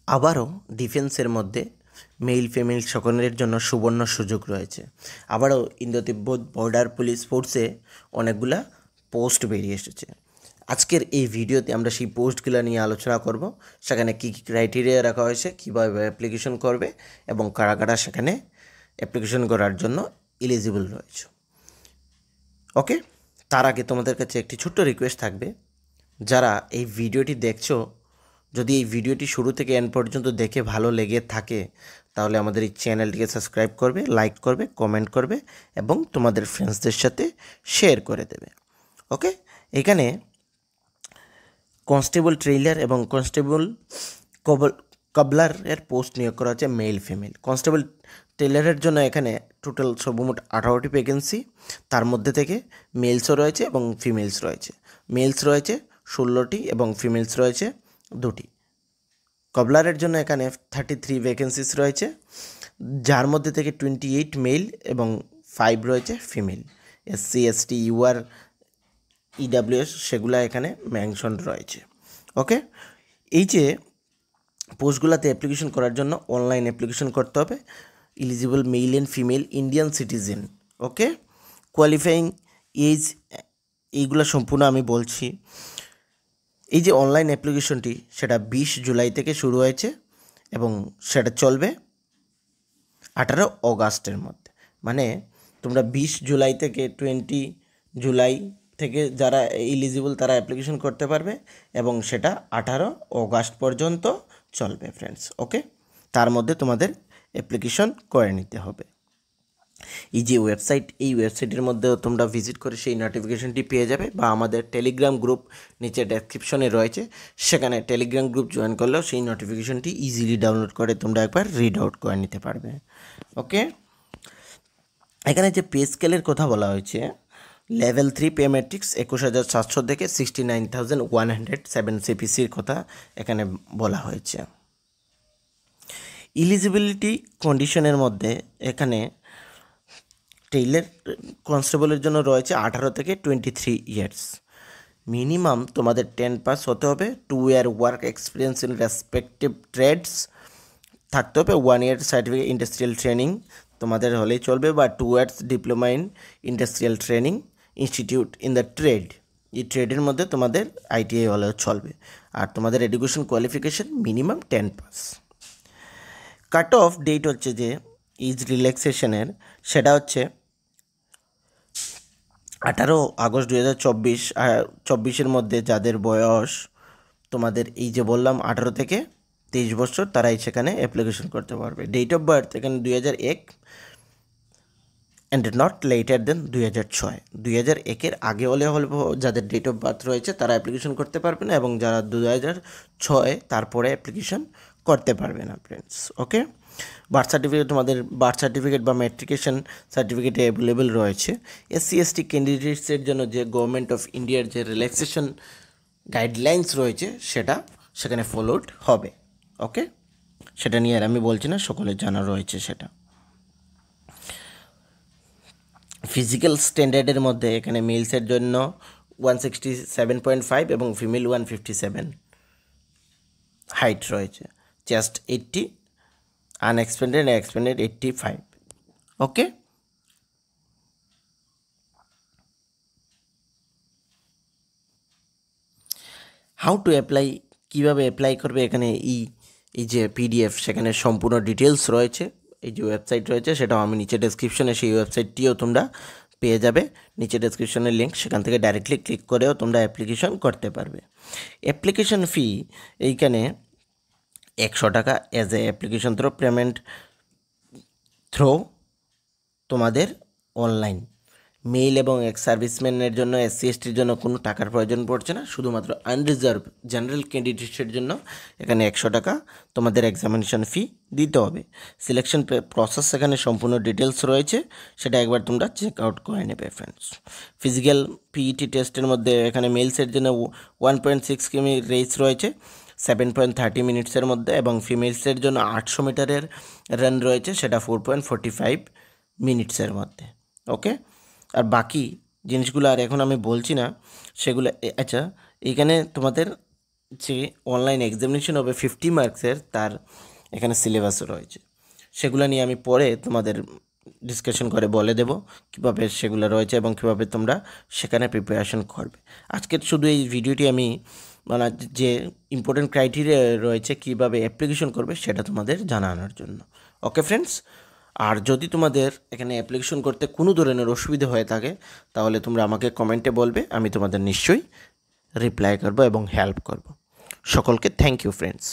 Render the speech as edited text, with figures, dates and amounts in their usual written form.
আবারও ডিফেন্সের মধ্যে মেল ফিমেল সকলের জন্য সুবর্ণ সুযোগ রয়েছে। আবারও ইন্দো তিব্বত বর্ডার পুলিশ ফোর্সে অনেকগুলা পোস্ট বেরিয়ে এসেছে। আজকের এই ভিডিওতে আমরা সেই পোস্টগুলো নিয়ে আলোচনা করব, সেখানে কী কী ক্রাইটেরিয়া রাখা হয়েছে, কীভাবে অ্যাপ্লিকেশন করবে এবং কারা কারা সেখানে অ্যাপ্লিকেশন করার জন্য এলিজিবল রয়েছে। ওকে, তার আগে তোমাদের কাছে একটি ছোট্ট রিকোয়েস্ট থাকবে, যারা এই ভিডিওটি দেখছো, যদি এই ভিডিওটি শুরু থেকে এন্ড পর্যন্ত দেখে ভালো লেগে থাকে তাহলে আমাদের এই চ্যানেলটিকে সাবস্ক্রাইব করবে, লাইক করবে, কমেন্ট করবে এবং তোমাদের ফ্রেন্ডসদের সাথে শেয়ার করে দেবে। ওকে, এখানে কনস্টেবল ট্রেইলার এবং কনস্টেবল কবলারের পোস্ট নিয়োগ করা হচ্ছে মেল ফিমেল। কনস্টেবল টেইলারের জন্য এখানে টোটাল সর্বমোট 18টি ভ্যাকেন্সি, তার মধ্যে থেকে মেলসও রয়েছে এবং ফিমেলস রয়েছে। মেলস রয়েছে 16টি এবং ফিমেলস রয়েছে 2টি। কবলারের জন্য এখানে 33 ভ্যাকেন্সিস রয়েছে, যার মধ্যে থেকে 28 মেল এবং 5 রয়েছে female. SC ST UR EWS সেগুলো এখানে মেনশন রয়েছে। ওকে, এই যে পোস্টগুলোতে অ্যাপ্লিকেশন করার জন্য অনলাইন অ্যাপ্লিকেশন করতে হবে। Eligible male and female Indian citizen. Okay, qualifying age এইগুলো সম্পূর্ণ আমি বলছি। এই যে অনলাইন অ্যাপ্লিকেশনটি সেটা 20 জুলাই থেকে শুরু হয়েছে এবং সেটা চলবে 18 অগাস্টের মধ্যে। মানে তোমরা 20 জুলাই থেকে 20 জুলাই থেকে যারা এলিজিবল তারা অ্যাপ্লিকেশন করতে পারবে এবং সেটা 18 অগাস্ট পর্যন্ত চলবে ফ্রেন্ডস। ওকে, তার মধ্যে তোমাদের অ্যাপ্লিকেশন করে নিতে হবে। এই যে ওয়েবসাইট, এই ওয়েবসাইটের মধ্যেও তোমরা ভিজিট করে সেই নোটিফিকেশনটি পেয়ে যাবে, বা আমাদের টেলিগ্রাম গ্রুপ নিচে ডেসক্রিপশনে রয়েছে, সেখানে টেলিগ্রাম গ্রুপ জয়েন করলেও সেই নোটিফিকেশনটি ইজিলি ডাউনলোড করে তোমরা একবার রিড আউট করে নিতে পারবে। ওকে, এখানে যে পে স্কেলের কথা বলা হয়েছে, লেভেল 3 পে ম্যাট্রিক্স 21,700 থেকে 69,107 CPCর কথা এখানে বলা হয়েছে। ইলিজিবিলিটি কন্ডিশনের মধ্যে এখানে টেইলার কনস্টেবলের জন্য রয়েছে 18 থেকে 23 ইয়ার্স। মিনিমাম তোমাদের 10 পাস হতে হবে, 2 year work experience in respective trades থাকতে হবে, 1 ইয়ার সার্টিফিকেট ইন্ডাস্ট্রিয়াল ট্রেনিং তোমাদের হলেই চলবে, বা 2 years diploma in industrial training institute in the trade. এই ট্রেডের মধ্যে তোমাদের ITI হলেও চলবে। আর তোমাদের education qualification minimum 10 pass. Cut off date হচ্ছে যে ইজ রিল্যাক্সেশনের, সেটা হচ্ছে 18 আগস্ট 2024 মধ্যে যাদের বয়স তোমাদের এই যে বললাম 18 থেকে 23 বছর, তারাই সেখানে অ্যাপ্লিকেশন করতে পারবে। ডেট অফ বার্থ এখানে 2001 অ্যান্ড নট লেটার দেন 2006। 2001-এর আগে হলে যাদের ডেট অফ বার্থ রয়েছে তারা অ্যাপ্লিকেশন করতে পারবে না, এবং যারা 2006 তারপরে অ্যাপ্লিকেশন করতে পারবে না ফ্রেন্ডস। ওকে, বার্থ সার্টিফিকেট, তোমাদের বার্থ সার্টিফিকেট বা ম্যাট্রিকেশন সার্টিফিকেট অ্যাভেলেবেল রয়েছে। SC ST ক্যান্ডিডেটসের জন্য যে গভর্নমেন্ট অফ ইন্ডিয়ার যে রিল্যাক্সেশন গাইডলাইন্স রয়েছে সেটা সেখানে ফলোড হবে। ওকে, সেটা নিয়ে আর আমি বলছি না, সকলের জানা রয়েছে সেটা। ফিজিক্যাল স্ট্যান্ডার্ডের মধ্যে এখানে মেলসের জন্য 167.5 এবং ফিমেল 157 হাইট রয়েছে। Chest 80, unexpanded expanded 85। Okay, how to apply, কীভাবে অ্যাপ্লাই করবে, এখানে এই যে PDF সেখানে সম্পূর্ণ ডিটেলস রয়েছে। এই যে ওয়েবসাইট রয়েছে সেটাও আমি নিচে ডেসক্রিপশনে, সেই ওয়েবসাইটটিও তোমরা পেয়ে যাবে, নিচে ডেসক্রিপশনের লিঙ্ক, সেখান থেকে ডাইরেক্টলি ক্লিক করেও তোমরা অ্যাপ্লিকেশন করতে পারবে। অ্যাপ্লিকেশন ফি এইখানে 100 টাকা as a application through payment through তোমাদের অনলাইন। মেল এবং এক্স সার্ভিসম্যানের জন্য, SC STর জন্য কোনো টাকার প্রয়োজন পড়ছে না, শুধুমাত্র আনরিজার্ভ জেনারেল ক্যান্ডিডেটসের জন্য এখানে 100 টাকা তোমাদের এক্সামিনেশন ফি দিতে হবে। সিলেকশন প্রসেস এখানে সম্পূর্ণ ডিটেলস রয়েছে, সেটা একবার তোমরা চেক আউট করে নেবে ফ্রেন্ডস। ফিজিক্যাল PET টেস্টের মধ্যে এখানে মেলসের জন্য 1.6 কিমি রেস রয়েছে 7.30 মিনিটসের মধ্যে, এবং ফিমেলসের জন্য 800 মিটারের রান রয়েছে, সেটা 4.45 মিনিটসের মধ্যে। ওকে, আর বাকি জিনিসগুলো আর এখন আমি বলছি না সেগুলো। আচ্ছা, এখানে তোমাদের যে অনলাইন এক্সামিনেশন হবে 50 মার্কসের, তার এখানে সিলেবাসও রয়েছে। সেগুলো নিয়ে আমি পরে তোমাদের ডিসকাশন করে বলে দেব কীভাবে সেগুলো রয়েছে এবং কীভাবে তোমরা সেখানে প্রিপারেশন করবে। আজকের শুধু এই ভিডিওটি আমি মানে যে ইম্পর্টেন্ট ক্রাইটেরিয়া রয়েছে কীভাবে অ্যাপ্লিকেশন করবে সেটা তোমাদের জানানোর জন্য। ওকে ফ্রেন্ডস, আর যদি তোমাদের এখানে অ্যাপ্লিকেশন করতে কোনো ধরনের অসুবিধা হয়ে থাকে তাহলে তোমরা আমাকে কমেন্টে বলবে, আমি তোমাদের নিশ্চয়ই রিপ্লাই করব এবং হেল্প করব। সকলকে থ্যাংক ইউ ফ্রেন্ডস।